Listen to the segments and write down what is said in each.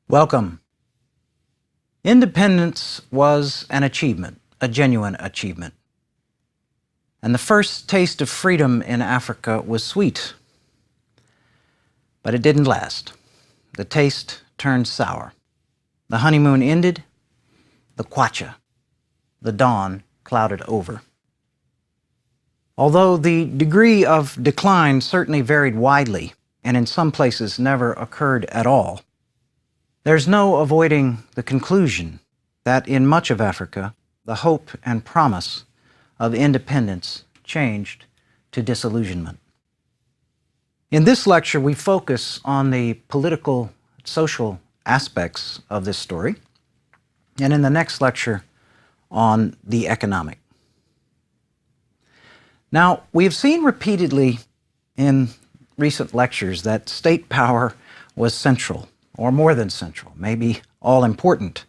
Welcome. Independence was an achievement, a genuine achievement. And the first taste of freedom in Africa was sweet. But it didn't last. The taste turned sour. The honeymoon ended, the kwacha, the dawn clouded over. Although the degree of decline certainly varied widely, and in some places never occurred at all, there's no avoiding the conclusion that in much of Africa, the hope and promise of independence changed to disillusionment. In this lecture, we focus on the political, social aspects of this story, and in the next lecture, on the economic. Now, we have seen repeatedly in recent lectures that state power was central, or more than central, maybe all important,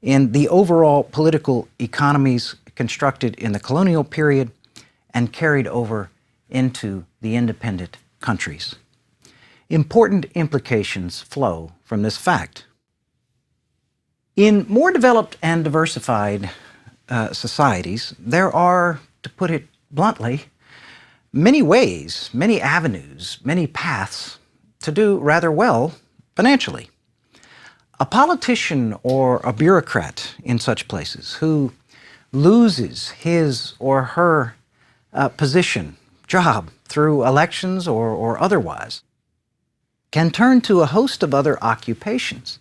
in the overall political economies constructed in the colonial period and carried over into the independent countries. Important implications flow from this fact. In more developed and diversified societies, there are, to put it bluntly, many ways, many avenues, many paths to do rather well financially. A politician or a bureaucrat in such places who loses his or her position, job, through elections or otherwise, can turn to a host of other occupations.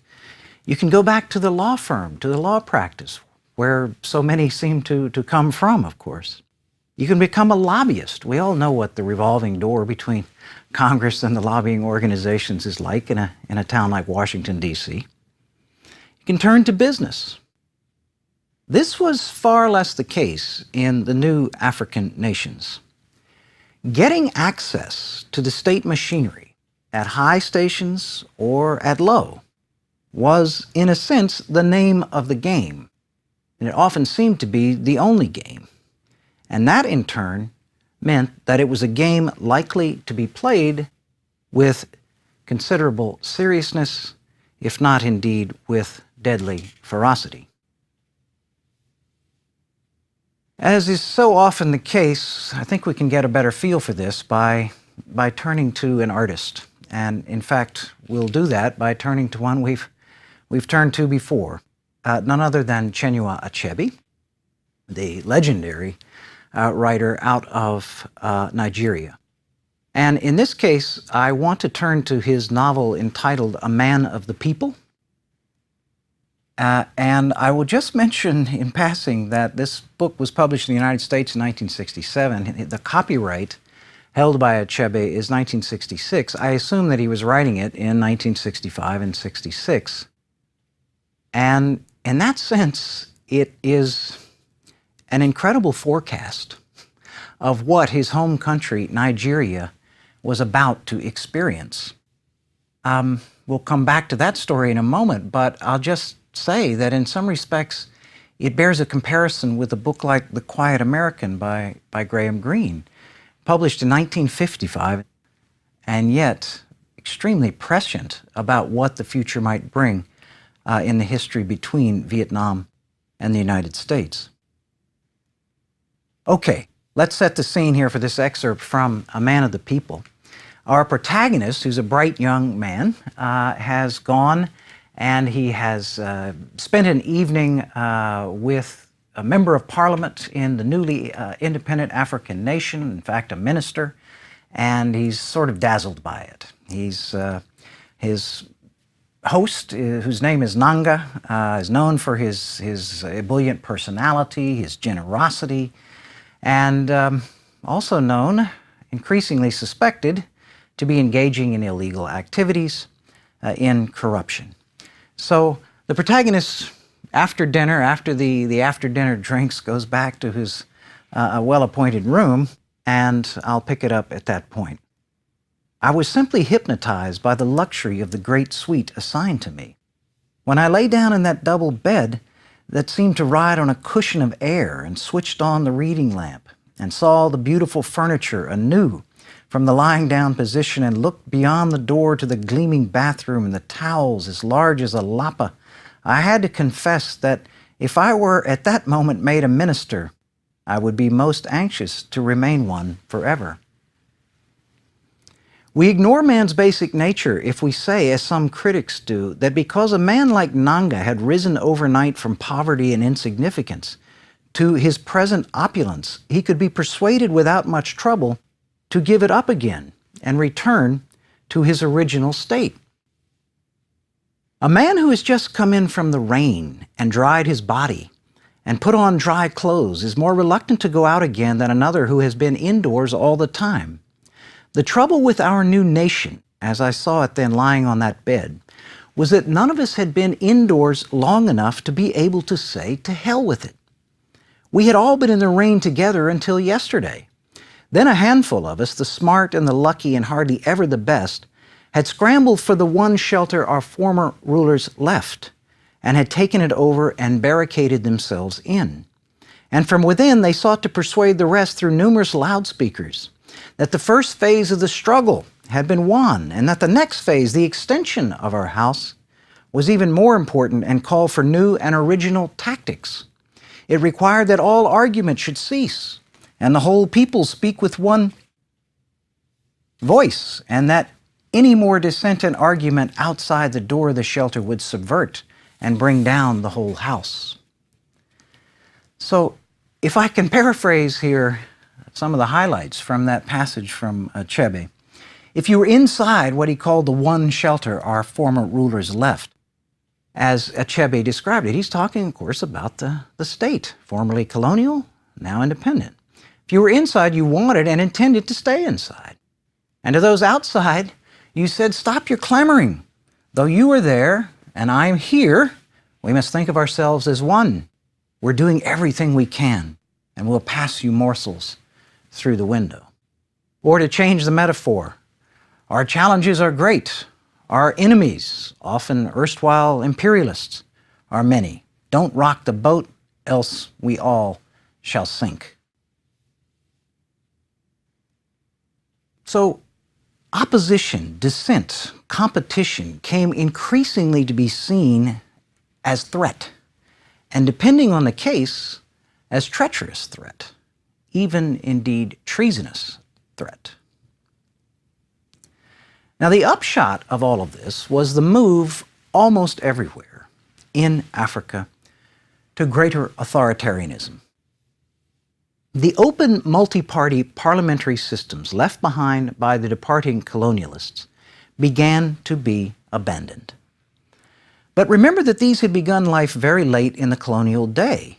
You can go back to the law firm, to the law practice, where so many seem to come from, of course. You can become a lobbyist. We all know what the revolving door between Congress and the lobbying organizations is like in a town like Washington, D.C. You can turn to business. This was far less the case in the new African nations. Getting access to the state machinery at high stations or at low was, in a sense, the name of the game, and it often seemed to be the only game. And that, in turn, meant that it was a game likely to be played with considerable seriousness, if not indeed with deadly ferocity. As is so often the case, I think we can get a better feel for this by turning to an artist. And in fact, we'll do that by turning to one we've turned to before, none other than Chinua Achebe, the legendary writer out of Nigeria. And in this case, I want to turn to his novel entitled A Man of the People. And I will just mention in passing that this book was published in the United States in 1967. The copyright held by Achebe is 1966. I assume that he was writing it in 1965 and 66. And in that sense, it is an incredible forecast of what his home country, Nigeria, was about to experience. We'll come back to that story in a moment, but I'll just say that in some respects, it bears a comparison with a book like The Quiet American by Graham Greene, published in 1955, and yet extremely prescient about what the future might bring in the history between Vietnam and the United States. Okay, let's set the scene here for this excerpt from A Man of the People. Our protagonist, who's a bright young man, has gone and he has spent an evening with a member of parliament in the newly independent African nation, in fact, a minister, and he's sort of dazzled by it. His host, whose name is Nanga, is known for his ebullient personality, his generosity, and also known, increasingly suspected, to be engaging in illegal activities, in corruption. So the protagonist, after dinner, after the after-dinner drinks, goes back to his well-appointed room, and I'll pick it up at that point. I was simply hypnotized by the luxury of the great suite assigned to me. When I lay down in that double bed that seemed to ride on a cushion of air and switched on the reading lamp and saw the beautiful furniture anew from the lying down position and looked beyond the door to the gleaming bathroom and the towels as large as a lapa, I had to confess that if I were at that moment made a minister, I would be most anxious to remain one forever. We ignore man's basic nature if we say, as some critics do, that because a man like Nanga had risen overnight from poverty and insignificance to his present opulence, he could be persuaded without much trouble to give it up again and return to his original state. A man who has just come in from the rain and dried his body and put on dry clothes is more reluctant to go out again than another who has been indoors all the time. The trouble with our new nation, as I saw it then lying on that bed, was that none of us had been indoors long enough to be able to say, to hell with it. We had all been in the rain together until yesterday. Then a handful of us, the smart and the lucky and hardly ever the best, had scrambled for the one shelter our former rulers left and had taken it over and barricaded themselves in. And from within they sought to persuade the rest through numerous loudspeakers that the first phase of the struggle had been won and that the next phase, the extension of our house, was even more important and called for new and original tactics. It required that all argument should cease and the whole people speak with one voice, and that any more dissent and argument outside the door of the shelter would subvert and bring down the whole house. So, if I can paraphrase here some of the highlights from that passage from Achebe, if you were inside what he called the one shelter our former rulers left, as Achebe described it, he's talking, of course, about the state, formerly colonial, now independent. If you were inside, you wanted and intended to stay inside. And to those outside, you said, stop your clamoring. Though you are there and I'm here, we must think of ourselves as one. We're doing everything we can, and we'll pass you morsels through the window. Or to change the metaphor, our challenges are great. Our enemies, often erstwhile imperialists, are many. Don't rock the boat, else we all shall sink. So, opposition, dissent, competition came increasingly to be seen as threat, and depending on the case, as treacherous threat, even indeed treasonous threat. Now, the upshot of all of this was the move almost everywhere in Africa to greater authoritarianism. The open multi-party parliamentary systems left behind by the departing colonialists began to be abandoned. But remember that these had begun life very late in the colonial day,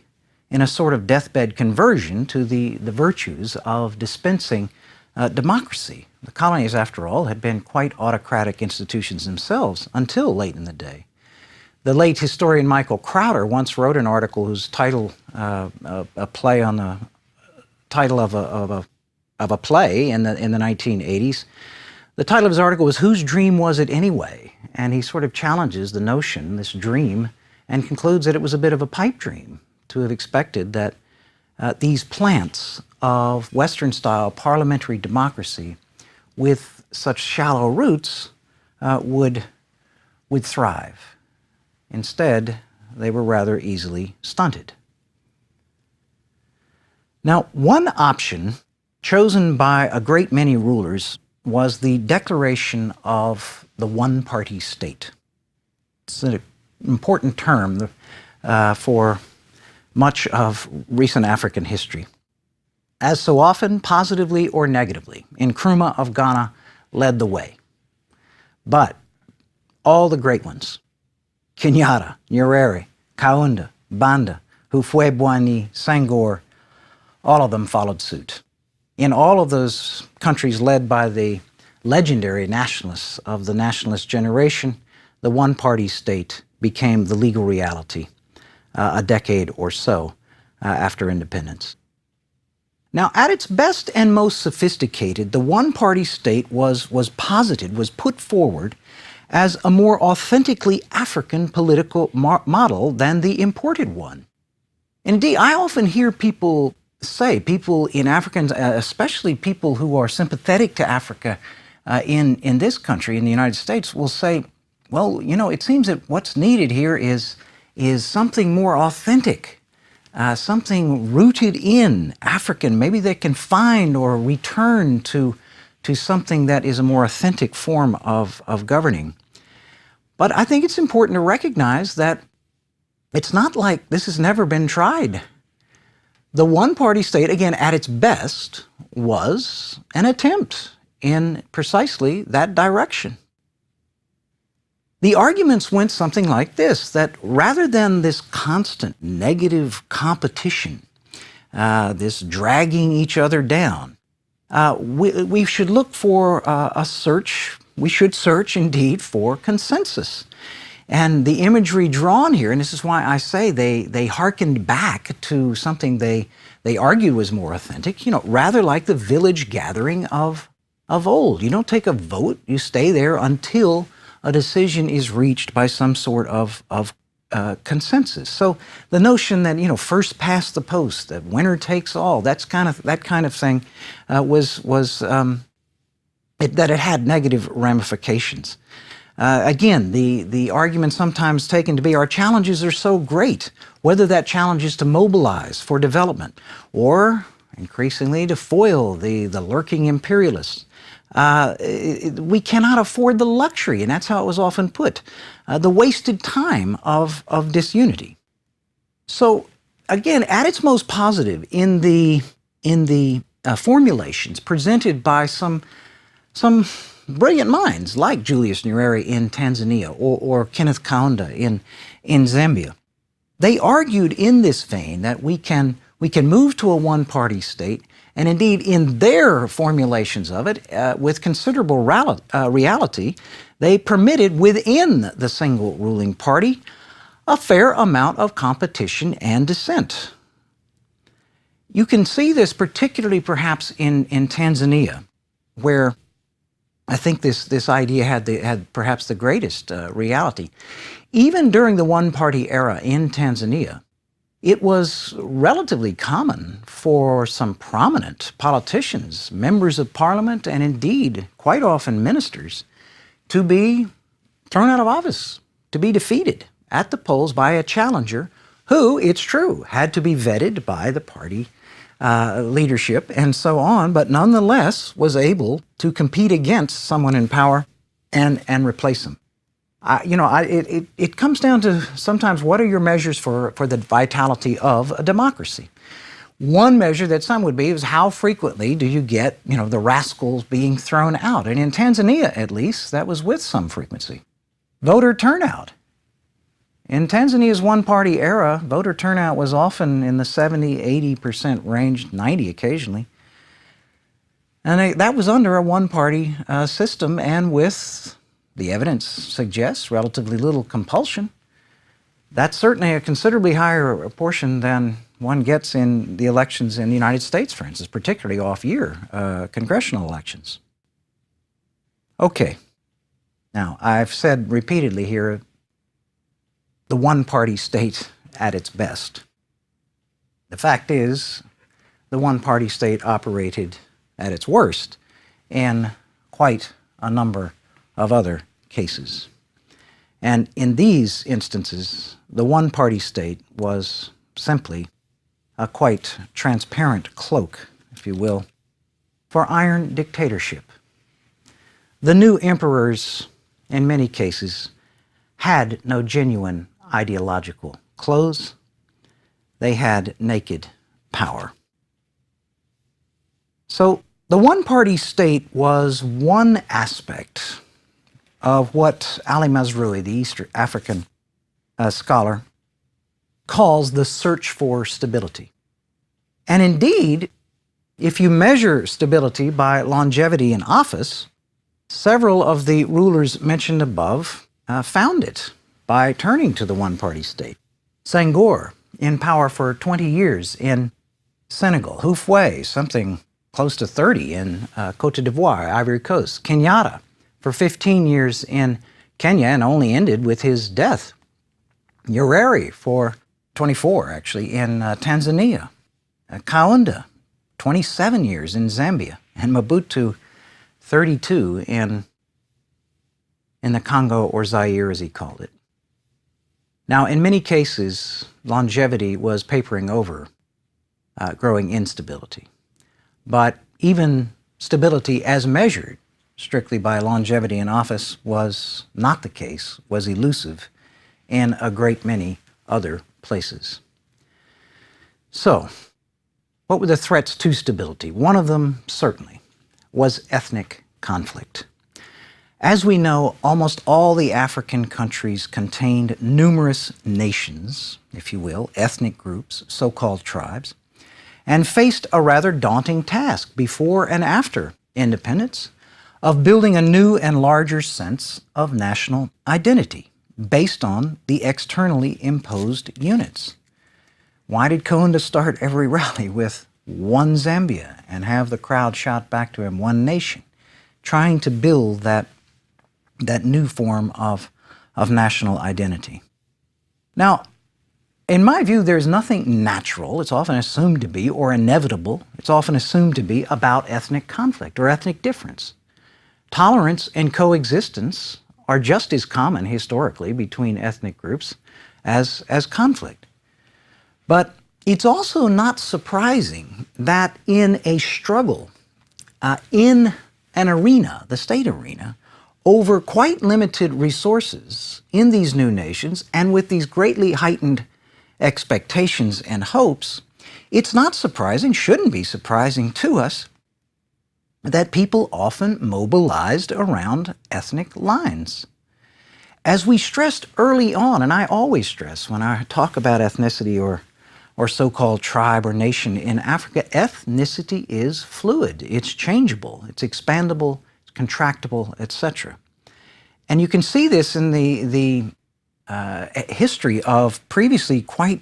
in a sort of deathbed conversion to the virtues of dispensing democracy. The colonies, after all, had been quite autocratic institutions themselves until late in the day. The late historian Michael Crowder once wrote an article whose title, a play on the title of a play in the 1980s. The title of his article was "Whose Dream Was It Anyway?" And he sort of challenges the notion, this dream, and concludes that it was a bit of a pipe dream to have expected that these plants of Western-style parliamentary democracy with such shallow roots would thrive. Instead, they were rather easily stunted. Now, one option chosen by a great many rulers was the declaration of the one-party state. It's an important term for much of recent African history. As so often, positively or negatively, Nkrumah of Ghana led the way. But all the great ones, Kenyatta, Nyerere, Kaunda, Banda, Hufwebwani, Senghor, all of them followed suit. In all of those countries led by the legendary nationalists of the nationalist generation, the one-party state became the legal reality a decade or so after independence. Now, at its best and most sophisticated, the one-party state was posited, was put forward as a more authentically African political model than the imported one. Indeed, I often hear people say, people in Africa, especially people who are sympathetic to Africa in this country, in the United States, will say, well, it seems that what's needed here is something more authentic, something rooted in African. Maybe they can find or return to something that is a more authentic form of governing. But I think it's important to recognize that it's not like this has never been tried. The one-party state, again, at its best, was an attempt in precisely that direction. The arguments went something like this, that rather than this constant negative competition, this dragging each other down, we should look for we should search indeed for consensus. And the imagery drawn here, and this is why I say they hearkened back to something they argued was more authentic, rather like the village gathering of old. You don't take a vote, you stay there until a decision is reached by some sort of consensus. So the notion that first past the post, that winner takes all, that kind of thing that it had negative ramifications. Again, the argument sometimes taken to be our challenges are so great, whether that challenge is to mobilize for development or increasingly to foil the lurking imperialists. We cannot afford the luxury, and that's how it was often put, the wasted time of disunity. So again, at its most positive in the formulations presented by some brilliant minds like Julius Nyerere in Tanzania or Kenneth Kaunda in Zambia, they argued in this vein that we can move to a one-party state. And indeed, in their formulations of it, with considerable reality, they permitted within the single ruling party a fair amount of competition and dissent. You can see this particularly perhaps in Tanzania, where I think this idea had perhaps the greatest reality. Even during the one-party era in Tanzania, it was relatively common for some prominent politicians, members of parliament, and indeed quite often ministers, to be thrown out of office, to be defeated at the polls by a challenger who, it's true, had to be vetted by the party leadership and so on, but nonetheless was able to compete against someone in power and replace him. It comes down to sometimes what are your measures for the vitality of a democracy. One measure that some would be is how frequently do you get, the rascals being thrown out? And in Tanzania, at least, that was with some frequency. Voter turnout. In Tanzania's one-party era, voter turnout was often in the 70-80% range, 90 occasionally. And that was under a one-party system and with, the evidence suggests, relatively little compulsion. That's certainly a considerably higher portion than one gets in the elections in the United States, for instance, particularly off-year congressional elections. Okay. Now, I've said repeatedly here, the one-party state at its best. The fact is, the one-party state operated at its worst in quite a number of other cases. And in these instances, the one-party state was simply a quite transparent cloak, if you will, for iron dictatorship. The new emperors, in many cases, had no genuine ideological clothes. They had naked power. So the one-party state was one aspect of what Ali Mazrui, the East African scholar, calls the search for stability. And indeed, if you measure stability by longevity in office, several of the rulers mentioned above found it by turning to the one-party state. Senghor, in power for 20 years in Senegal. Houphouët, something close to 30 in Côte d'Ivoire, Ivory Coast. Kenyatta, for 15 years in Kenya and only ended with his death. Nyerere, for 24 actually, in Tanzania. Kaunda, 27 years in Zambia, and Mobutu, 32 in the Congo, or Zaire as he called it. Now, in many cases, longevity was papering over growing instability. But even stability as measured strictly by longevity in office was not the case, was elusive in a great many other places. So, what were the threats to stability? One of them, certainly, was ethnic conflict. As we know, almost all the African countries contained numerous nations, if you will, ethnic groups, so-called tribes, and faced a rather daunting task before and after independence of building a new and larger sense of national identity based on the externally imposed units. Why did Kaunda start every rally with one Zambia and have the crowd shout back to him, one nation, trying to build that new form of national identity? Now, in my view, there's nothing natural, it's often assumed to be, or inevitable, it's often assumed to be about ethnic conflict or ethnic difference. Tolerance and coexistence are just as common historically between ethnic groups as conflict. But it's also not surprising that in a struggle, in an arena, the state arena, over quite limited resources in these new nations and with these greatly heightened expectations and hopes, it's not surprising, shouldn't be surprising to us, that people often mobilized around ethnic lines. As we stressed early on, and I always stress when I talk about ethnicity or so-called tribe or nation in Africa, ethnicity is fluid, it's changeable, it's expandable, it's contractible, etc. And you can see this in the history of previously quite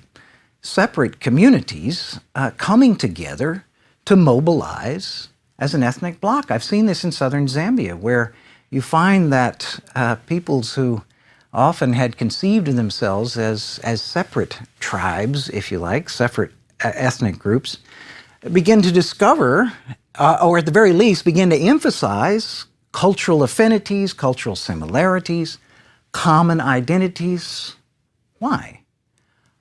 separate communities coming together to mobilize as an ethnic bloc. I've seen this in southern Zambia, where you find that peoples who often had conceived of themselves as separate tribes, if you like, separate ethnic groups, begin to discover, or at the very least begin to emphasize, cultural affinities, cultural similarities, common identities. Why?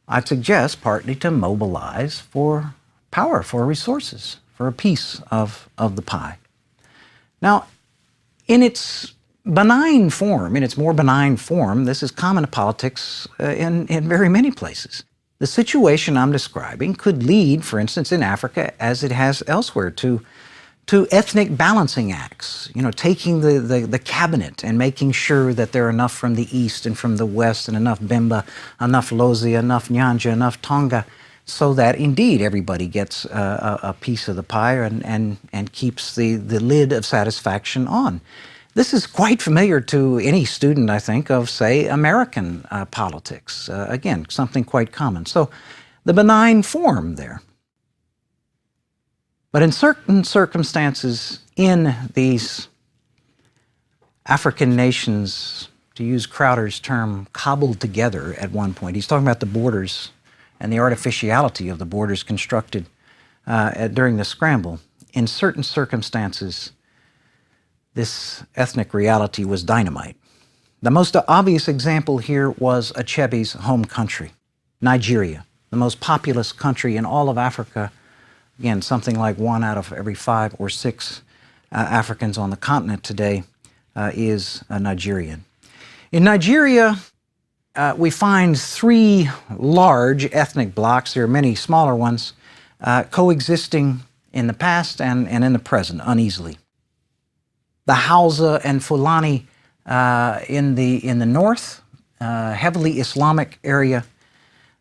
I'd suggest partly to mobilize for power, for resources, for a piece of the pie. Now, in its benign form, in its more benign form, this is common to politics in very many places. The situation I'm describing could lead, for instance, in Africa, as it has elsewhere, to ethnic balancing acts, taking the cabinet and making sure that there are enough from the east and from the west, and enough Bemba, enough Lozi, enough Nyanja, enough Tonga, so that indeed everybody gets a piece of the pie and keeps the lid of satisfaction on. This is quite familiar to any student, I think, of, say, American politics. Again, something quite common. So the benign form there. But in certain circumstances in these African nations, to use Crowder's term, cobbled together at one point, he's talking about the borders and the artificiality of the borders constructed during the scramble. In certain circumstances, this ethnic reality was dynamite. The most obvious example here was Achebe's home country, Nigeria, the most populous country in all of Africa. Again, something like 1 out of every 5 or 6 Africans on the continent today is a Nigerian. In Nigeria, we find 3 large ethnic blocs. There are many smaller ones coexisting in the past and in the present uneasily. The Hausa and Fulani in the north, heavily Islamic area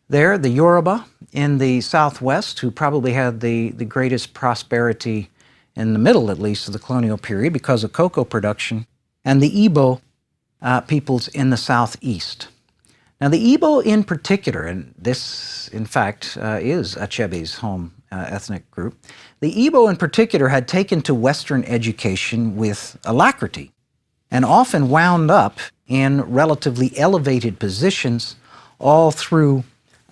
there. The Yoruba in the southwest, who probably had the greatest prosperity in the middle, at least, of the colonial period because of cocoa production. And the Igbo peoples in the southeast. Now, the Igbo in particular, and this, in fact, is Achebe's home ethnic group, the Igbo in particular had taken to Western education with alacrity and often wound up in relatively elevated positions all through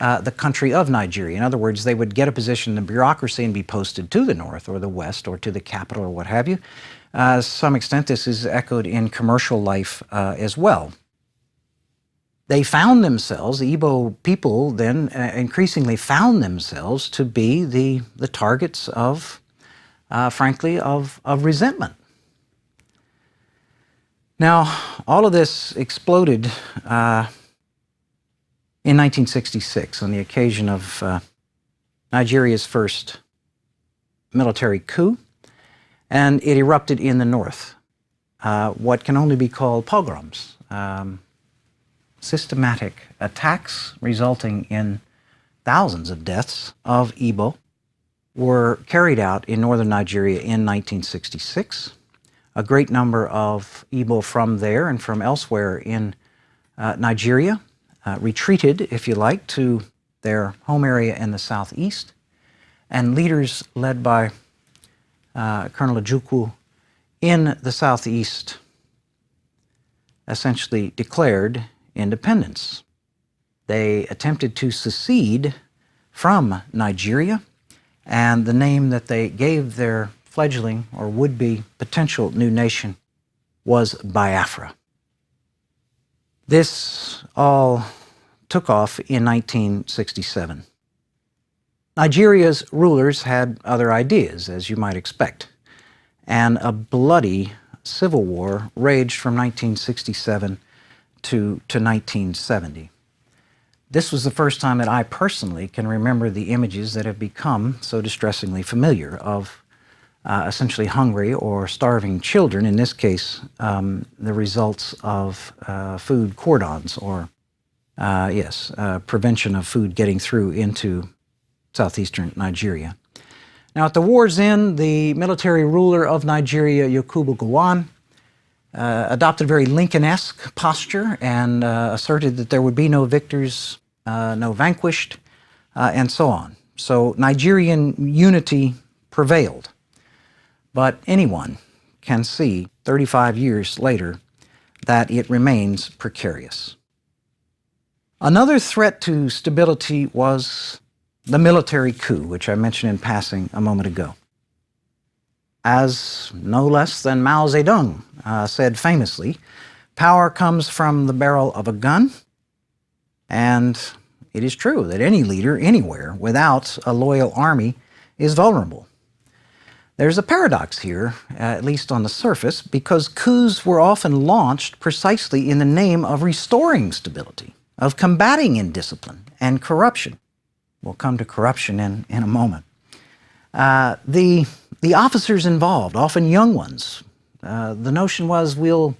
the country of Nigeria. In other words, they would get a position in the bureaucracy and be posted to the north or the west or to the capital or what have you. To some extent, this is echoed in commercial life as well. They found themselves, the Igbo people then increasingly found themselves to be the targets of, frankly, of resentment. Now, all of this exploded in 1966 on the occasion of Nigeria's first military coup, and it erupted in the north. What can only be called pogroms. Systematic attacks resulting in thousands of deaths of Igbo were carried out in northern Nigeria in 1966. A great number of Igbo from there and from elsewhere in Nigeria retreated, if you like, to their home area in the southeast, and leaders led by Colonel Ojukwu in the southeast essentially declared independence. They attempted to secede from Nigeria, and the name that they gave their fledgling or would-be potential new nation was Biafra. This all took off in 1967. Nigeria's rulers had other ideas, as you might expect, and a bloody civil war raged from 1967 to 1970. This was the first time that I personally can remember the images that have become so distressingly familiar of essentially hungry or starving children, in this case, the results of food cordons or, prevention of food getting through into southeastern Nigeria. Now, at the war's end, the military ruler of Nigeria, Yakubu Gowon, adopted a very Lincoln-esque posture and asserted that there would be no victors, no vanquished, and so on. So Nigerian unity prevailed. But anyone can see 35 years later that it remains precarious. Another threat to stability was the military coup, which I mentioned in passing a moment ago. As no less than Mao Zedong said famously, power comes from the barrel of a gun, and it is true that any leader anywhere without a loyal army is vulnerable. There's a paradox here, at least on the surface, because coups were often launched precisely in the name of restoring stability, of combating indiscipline and corruption. We'll come to corruption in a moment. The officers involved, often young ones, the notion was we'll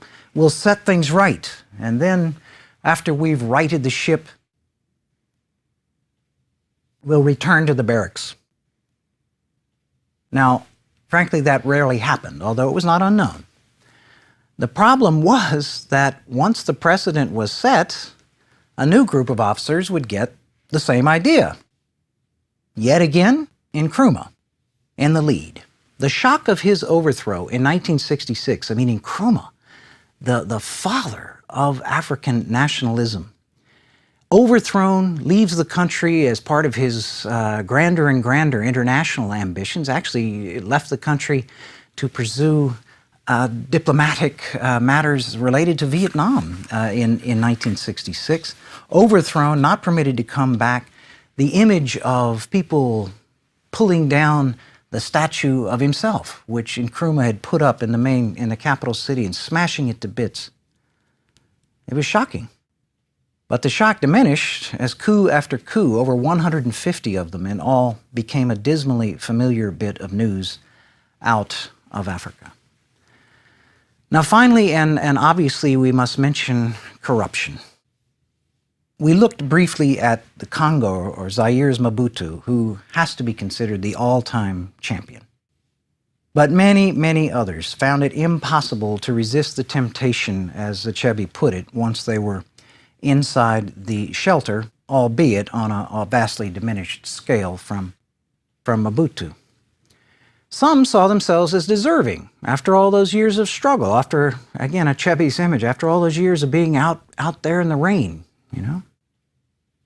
set things right, and then after we've righted the ship, we'll return to the barracks. Now, frankly, that rarely happened, although it was not unknown. The problem was that once the precedent was set, a new group of officers would get the same idea. Yet again, Nkrumah in the lead. The shock of his overthrow in 1966, Nkrumah, the father of African nationalism, overthrown, leaves the country as part of his grander and grander international ambitions, actually left the country to pursue diplomatic matters related to Vietnam in 1966. Overthrown, not permitted to come back. The image of people pulling down the statue of himself, which Nkrumah had put up in the capital city and smashing it to bits. It was shocking. But the shock diminished as coup after coup, over 150 of them in all, became a dismally familiar bit of news out of Africa. Now finally, and obviously, we must mention corruption. We looked briefly at the Congo, or Zaire's Mobutu, who has to be considered the all-time champion. But many, many others found it impossible to resist the temptation, as Achebe put it, once they were inside the shelter, albeit on a vastly diminished scale from Mobutu. Some saw themselves as deserving after all those years of struggle, after, again, Achebe's image, after all those years of being out there in the rain,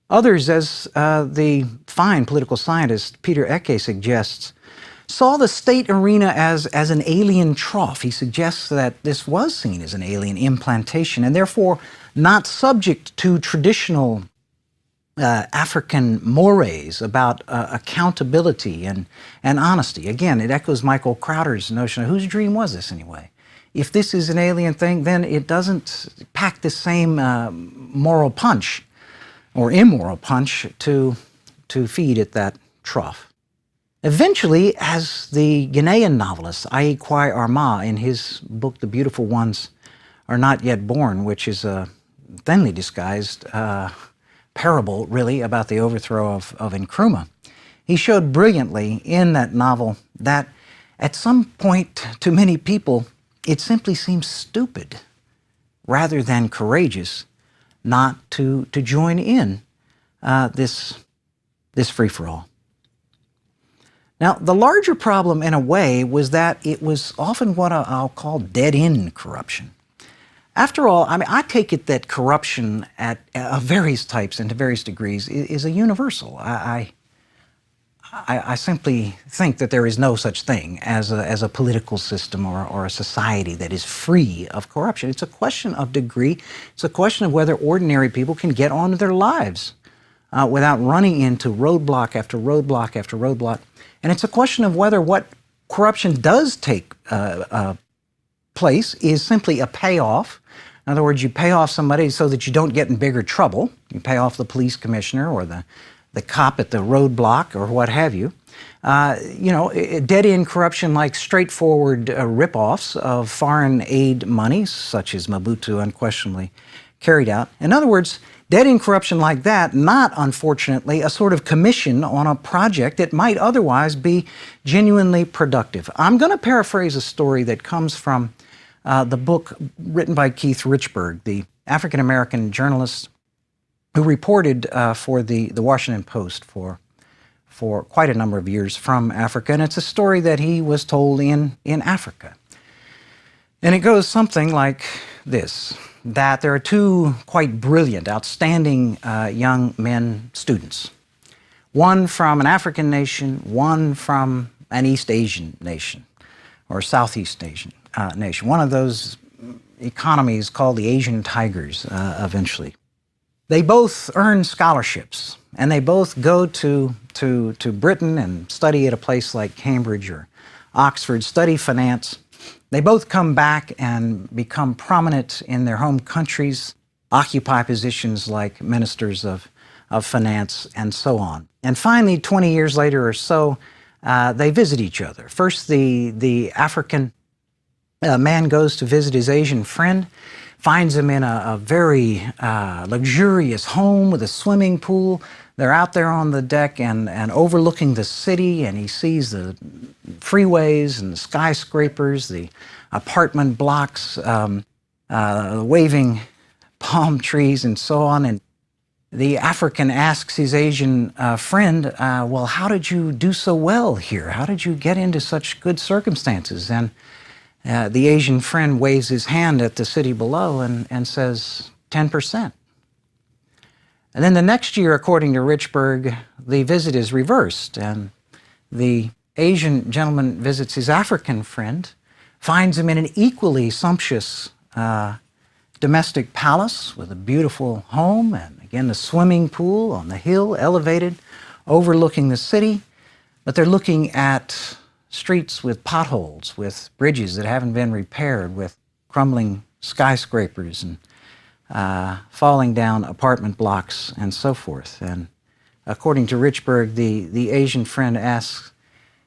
Others, as the fine political scientist Peter Ecke suggests, saw the state arena as an alien trough. He suggests that this was seen as an alien implantation and therefore not subject to traditional African mores about accountability and honesty. Again, it echoes Michael Crowder's notion of whose dream was this anyway? If this is an alien thing, then it doesn't pack the same moral punch or immoral punch to feed at that trough. Eventually, as the Ghanaian novelist Ayi Kwai Armah in his book The Beautiful Ones Are Not Yet Born, which is a thinly disguised parable, really, about the overthrow of Nkrumah, he showed brilliantly in that novel that at some point, to many people, it simply seems stupid rather than courageous not to join in this free-for-all. Now, the larger problem, in a way, was that it was often what I'll call dead-end corruption. After all, I mean, I take it that corruption at various types and to various degrees is a universal. I simply think that there is no such thing as a political system or a society that is free of corruption. It's a question of degree. It's a question of whether ordinary people can get on with their lives without running into roadblock after roadblock after roadblock. And it's a question of whether what corruption does take place is simply a payoff. In other words, you pay off somebody so that you don't get in bigger trouble. You pay off the police commissioner or the cop at the roadblock or what have you. Dead-end corruption like straightforward rip-offs of foreign aid money, such as Mobutu unquestionably carried out. In other words, dead-end corruption like that, not, unfortunately, a sort of commission on a project that might otherwise be genuinely productive. I'm going to paraphrase a story that comes from the book written by Keith Richburg, the African-American journalist who reported for the Washington Post for quite a number of years from Africa. And it's a story that he was told in Africa. And it goes something like this, that there are two quite brilliant, outstanding young men students, one from an African nation, one from an East Asian nation, or Southeast Asian nation, one of those economies called the Asian Tigers eventually. They both earn scholarships, and they both go to Britain and study at a place like Cambridge or Oxford, study finance. They both come back and become prominent in their home countries, occupy positions like ministers of finance, and so on. And finally, 20 years later or so, they visit each other. First, the African man goes to visit his Asian friend, finds him in a very luxurious home with a swimming pool. They're out there on the deck and overlooking the city, and he sees the freeways and the skyscrapers, the apartment blocks, waving palm trees and so on. And the African asks his Asian friend, well, how did you do so well here? How did you get into such good circumstances? And the Asian friend waves his hand at the city below and says, 10%. And then the next year, according to Richburg, the visit is reversed, and the Asian gentleman visits his African friend, finds him in an equally sumptuous domestic palace with a beautiful home, and again the swimming pool on the hill, elevated, overlooking the city. But they're looking at streets with potholes, with bridges that haven't been repaired, with crumbling skyscrapers and falling down apartment blocks and so forth. And according to Richburg, the Asian friend asks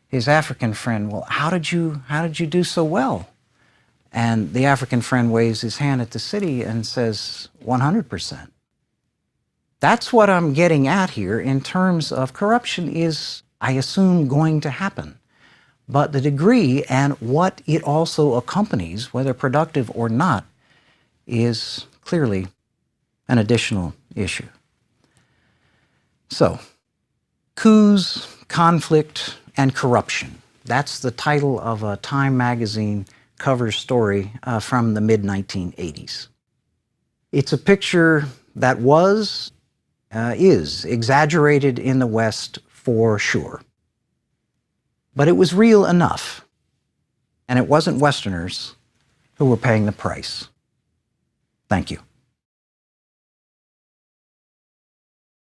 his African friend, well, how did you do so well? And the African friend waves his hand at the city and says, 100%. That's what I'm getting at here in terms of corruption is, I assume, going to happen. But the degree and what it also accompanies, whether productive or not, is clearly an additional issue. So, coups, conflict, and corruption. That's the title of a Time magazine cover story from the mid-1980s. It's a picture that was is exaggerated in the West for sure. But it was real enough, and it wasn't Westerners who were paying the price. Thank you.